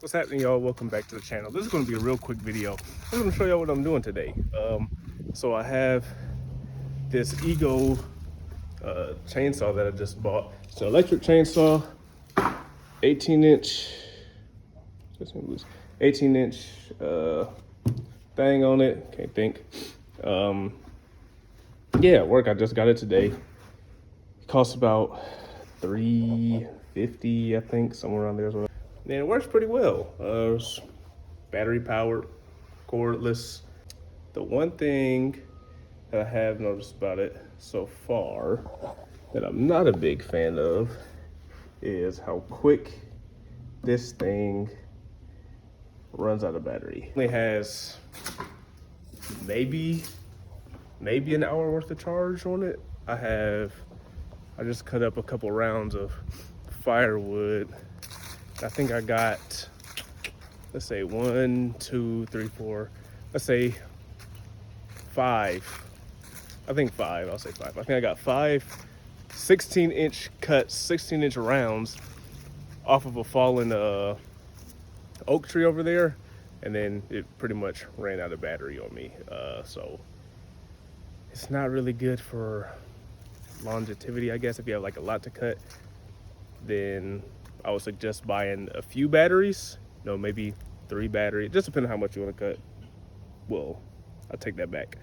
What's happening, y'all? Welcome back to the channel. This is going to be a real quick video. I'm going to show y'all what I'm doing today. So I have this Ego chainsaw that I just bought. It's an electric chainsaw, 18-inch 18-inch thing on it. Can't think. Yeah, at work I just got it today. It costs about $350, I think, somewhere around there as well. And it works pretty well. It's battery powered, cordless. The one thing that I have noticed about it so far that I'm not a big fan of is how quick this thing runs out of battery. It only has maybe an hour worth of charge on it. I just cut up a couple rounds of firewood. I think I got, let's say 1, 2, 3, 4, let's say 5. I think 5, I'll say 5. I think I got 5 16-inch cuts, 16-inch rounds off of a fallen oak tree over there. And then it pretty much ran out of battery on me. So it's not really good for longevity, I guess. If you have like a lot to cut, then I would suggest buying a few batteries, maybe 3 batteries, just depending on how much you want to cut. Well, I'll take that back.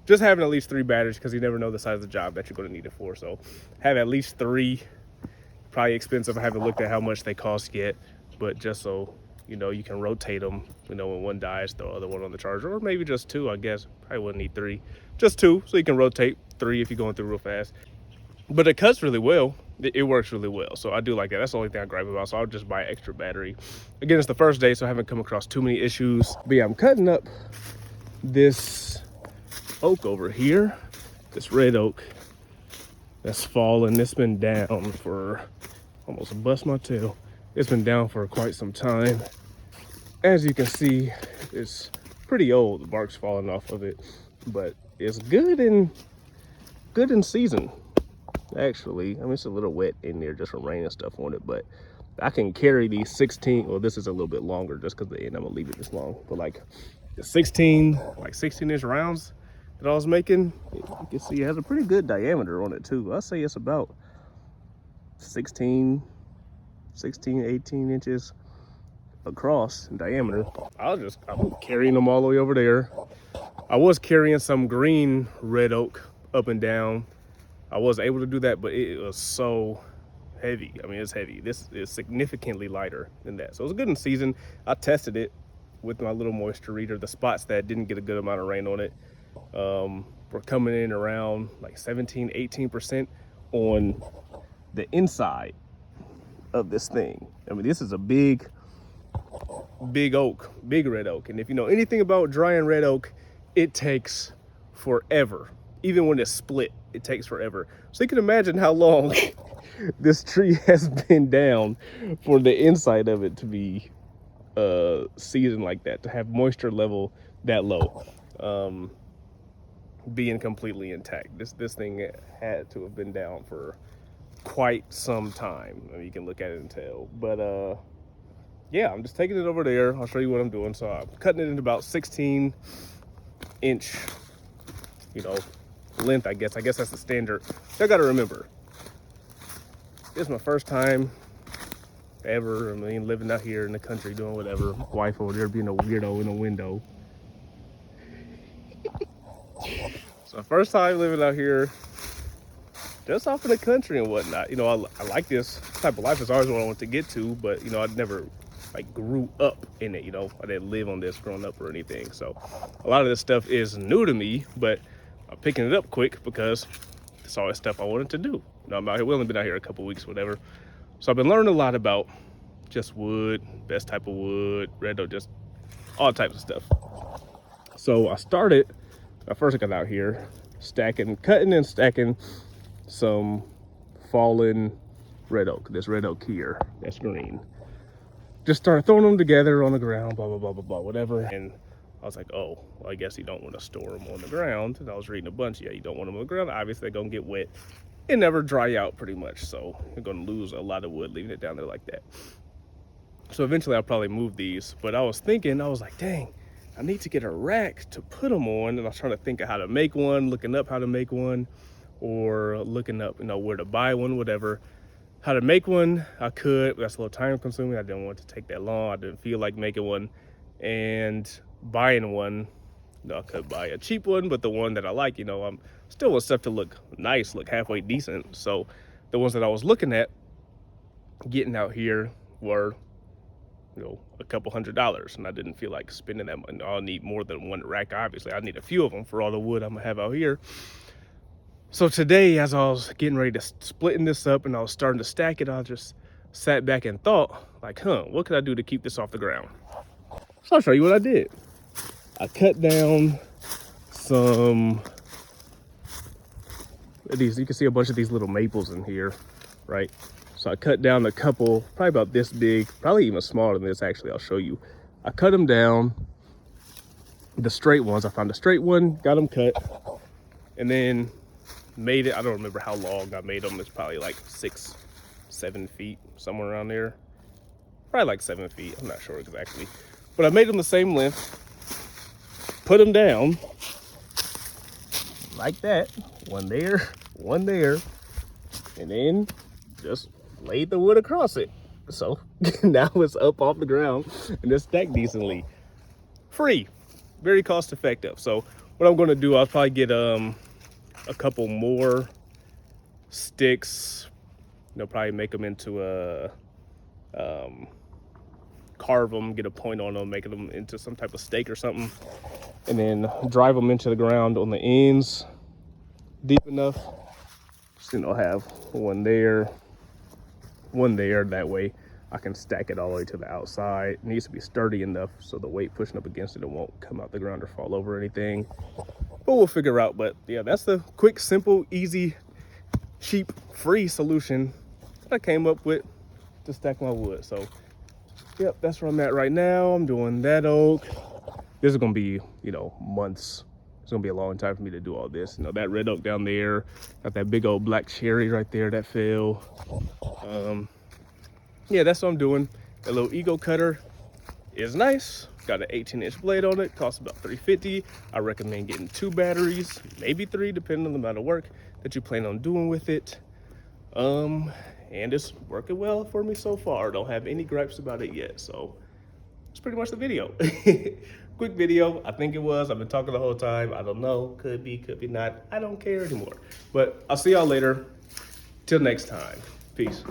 Just having at least 3 batteries, because you never know the size of the job that you're going to need it for. So have at least 3. Probably expensive. I haven't looked at how much they cost yet, but just so you can rotate them. When one dies, throw the other one on the charger, or maybe just 2. I guess probably wouldn't need 3, just 2, so you can rotate 3 if you're going through real fast. But it cuts really well. It works really well, so I do like that. That's the only thing I gripe about, so I'll just buy extra battery. Again, it's the first day, so I haven't come across too many issues. But yeah, I'm cutting up this oak over here, this red oak that's fallen. It's been down for, almost bust my tail. It's been down for quite some time. As you can see, it's pretty old. The bark's falling off of it, but it's good in season. Actually, I mean, it's a little wet in there just from rain and stuff on it, but I can carry these 16. Well, this is a little bit longer just because the end I'm gonna leave it this long, but like the 16-inch rounds that I was making, you can see it has a pretty good diameter on it too. I say it's about 16, 18 inches across in diameter. I'm carrying them all the way over there. I was carrying some green red oak up and down. I was able to do that, but it was so heavy. I mean, it's heavy. This is significantly lighter than that. So it was good in season. I tested it with my little moisture reader. The spots that didn't get a good amount of rain on it were coming in around like 17, 18% on the inside of this thing. I mean, this is a big oak, big red oak. And if you know anything about drying red oak, it takes forever. Even when it's split, it takes forever. So you can imagine how long this tree has been down for the inside of it to be seasoned like that, to have moisture level that low, being completely intact. This thing had to have been down for quite some time. I mean, you can look at it and tell. But yeah, I'm just taking it over there. I'll show you what I'm doing. So I'm cutting it into about 16-inch, length, I guess that's the standard. I gotta remember, this is my first time ever, living out here in the country doing whatever. Wife over there being a weirdo in a window. So first time living out here, just off in the country and whatnot. I like this type of life. It's always what I want to get to, but I never grew up in it. I didn't live on this growing up or anything. So a lot of this stuff is new to me, but I'm picking it up quick because it's always stuff I wanted to do. I'm out here, we only been out here a couple weeks, whatever. So I've been learning a lot about just wood, best type of wood, red oak, just all types of stuff. So I first got out here cutting and stacking some fallen red oak. This red oak here, that's green. Just started throwing them together on the ground, blah, blah, blah, blah, blah, whatever. And I was like, oh, well, I guess you don't want to store them on the ground. And I was reading a bunch. Yeah, you don't want them on the ground. Obviously, they're going to get wet and never dry out pretty much. So you're going to lose a lot of wood leaving it down there like that. So eventually I'll probably move these. But I was thinking, I was like, dang, I need to get a rack to put them on. And I was trying to think of how to make one, looking up how to make one, or looking up, where to buy one, whatever. How to make one, I could, but that's a little time consuming. I didn't want it to take that long. I didn't feel like making one. And buying one, I could buy a cheap one, but the one that I like, I'm still want stuff to look nice, look halfway decent. So the ones that I was looking at getting out here were, a couple $100s, and I didn't feel like spending that money. I'll need more than one rack, obviously. I need a few of them for all the wood I'm gonna have out here. So today, as I was getting ready to splitting this up and I was starting to stack it, I just sat back and thought, like, what could I do to keep this off the ground? So I'll show you what I did. I cut down some of these. You can see a bunch of these little maples in here, right? So I cut down a couple, probably about this big, probably even smaller than this, actually. I'll show you. I cut them down, the straight ones. I found a straight one, got them cut, and then made it. I don't remember how long I made them. It's probably like 6-7 feet, somewhere around there. Probably like 7 feet, I'm not sure exactly. But I made them the same length, put them down like that. One there, and then just laid the wood across it. So now it's up off the ground and it's stacked decently. Free, very cost effective. So what I'm going to do, I'll probably get a couple more sticks, probably make them into a carve them, get a point on them, making them into some type of stake or something, and then drive them into the ground on the ends deep enough. Just, have one there, that way I can stack it all the way to the outside. It needs to be sturdy enough so the weight pushing up against it won't come out the ground or fall over or anything, but we'll figure out. But yeah, that's the quick, simple, easy, cheap, free solution that I came up with to stack my wood. So yep, that's where I'm at right now. I'm doing that oak. This is gonna be, months. It's gonna be a long time for me to do all this. That red oak down there, got that big old black cherry right there that fell. Yeah, that's what I'm doing. A little ego cutter is nice. Got an 18-inch blade on it, costs about $350. I recommend getting 2 batteries, maybe 3, depending on the amount of work that you plan on doing with it. And it's working well for me so far. Don't have any gripes about it yet. So that's pretty much the video. Quick video, I think it was. I've been talking the whole time. I don't know, could be not. I don't care anymore. But I'll see y'all later. Till next time, peace.